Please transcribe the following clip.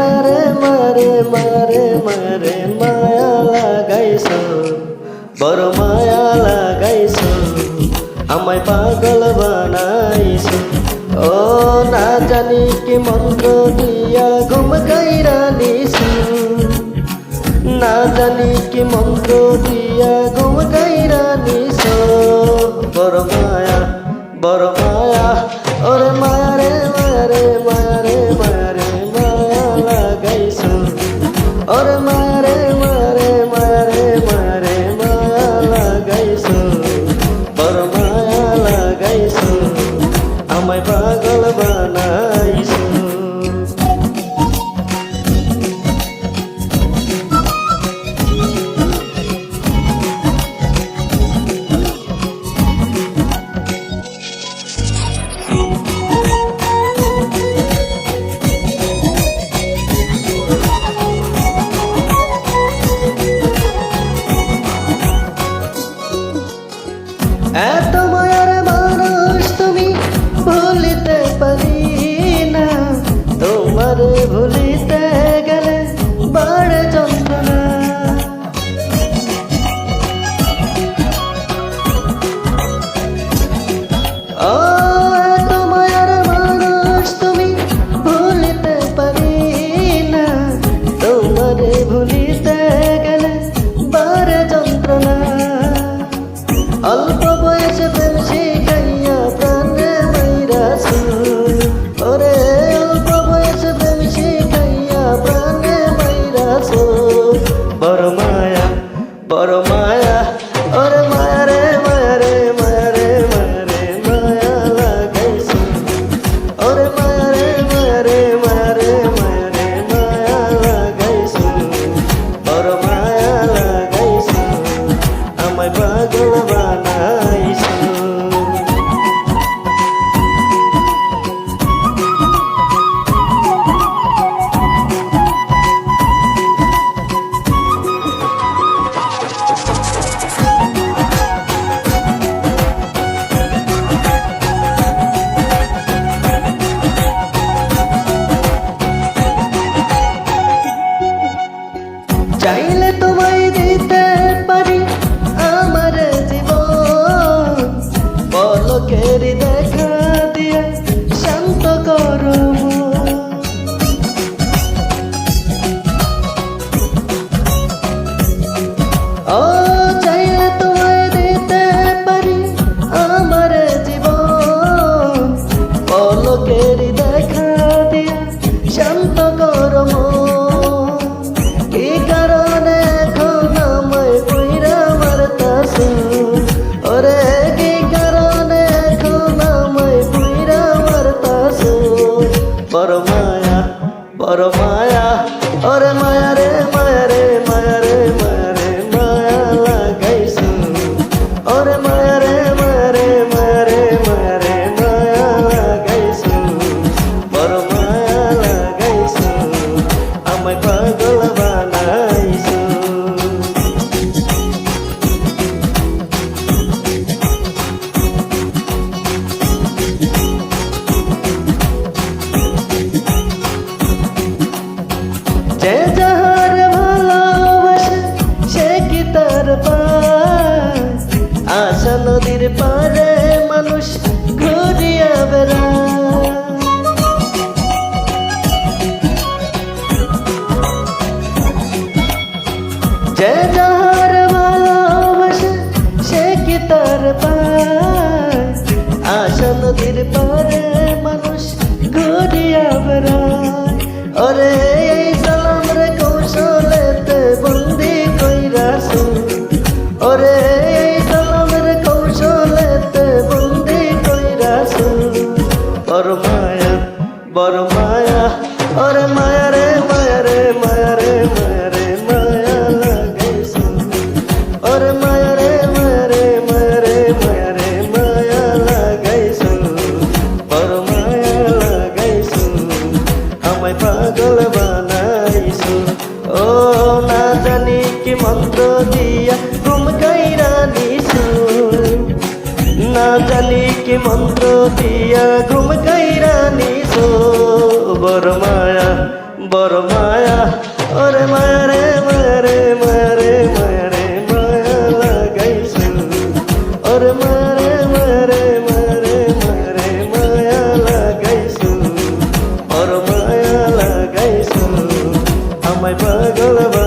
মায়ারে মায়ারে মায়ারে মায়ারে মায়া লাগাইছো, বড় মায়া লাগাইছো, আমায় পাগল বানাইছো। ও না জানি কি মন্ত্র দিয়া ঘুম কাইরা নিছো, না জানি কি মন্ত্র দিয়া ঘুম কাইরা নিছো। বড় মায়া বড় মায়া, ওরে মায়ারে মায়ারে মায়ারে মায়ারে মায়া লাগাইছো, ওরে মায়ারে মায়ারে মায়ারে মায়ারে মায়া লাগাইছো, বড় মায়া লাগাইছো, আমায় পাগল বানাইছো। এত মায়ার মানুষ তুমি ভুলিতে পারি না, তোমার ভুলিতে গেলে বাড়ে যন্ত্রণা। ও এত মায়ার মানুষ তুমি ভুলিতে পারি না, তোমার ভুলিতে গেলে বাড়ে যন্ত্রণা। অল্প বয়সে প্রেম শিখাইয়া প্রাণে মাইরাছো, ওরে অল্প বয়সে প্রেম শিখাইয়া প্রাণে মাইরাছো। বড় মায়া বড় মায়া, ওরে মায়ারে মায়ারে মায়ারে মায়ারে মায়া লাগাইছো, ওরে মায়ারে মায়ারে মায়ারে মায়ারে মায়া লাগাইছো, বড় মায়া লাগাইছো, আমায় পাগল বানাইছো। চাইলে তোমায় দিতে পারি আমার জীবন, পলকের দেখা দিয়া শান্ত করো মন। ও চাইলে তোমায় দিতে পারি আমার জীবন, পলকের দেখা দিয়া শান্ত করো মন। কি কারণে এখন আমায় কইরা মারতাছো, ওরে কি কারণে এখন আমায় কইরা মারতাছো। বড় মায়া বড় মায়া, ওরে মায়ারে মায়ারে মায়ারে মায়ারে মায়া লাগাইছো, ওরে মায়ারে মায়ারে মায়ারে মায়ারে মায়া লাগাইছো, বড় মায়া লাগাইছো, আমায় পাগল বানাইছো। যে যাহার ভালোবাসে সে কি তার পায়, আশা নদীর পারে মানুষ ঘুরিয়া বেড়ায়। যে যাহার ভালোবাসে সে কি তার পায়, আশা নদীর পারে মানুষ ঘুরিয়া বেড়ায়। ওরে এই সালাম রে কৌশলেতে বন্দি কইরাছো, ওরে এই সালাম রে কৌশলেতে বন্দি কইরাছো। বড় মায়া বড় মায়া, ওরে মায়ারে মায়ারে মায়ারে মায়ারে মায়া লাগাইছো, ওরে মায়ারে মায়ারে মায়ারে মায়ারে মায়া লাগাইছো, বড় মায়া লাগাইছো, আমায় পাগল বানাইছো। ও না জানি কি মন্ত্র দিয়া ঘুম কাইরা নিছো, না জানি কি মন্ত্র দিয়া ঘুম কাইরা নিছো। বড় মায়া বড় মায়া ওরে মায়া রে মায়া রে মায়া রে মায়া রে মায়া লাগাইছো ওরে মায়া রে মায়া রে মায়া রে মায়া রে মায়া লাগাইছো বড় মায়া লাগাইছো আমায় পাগল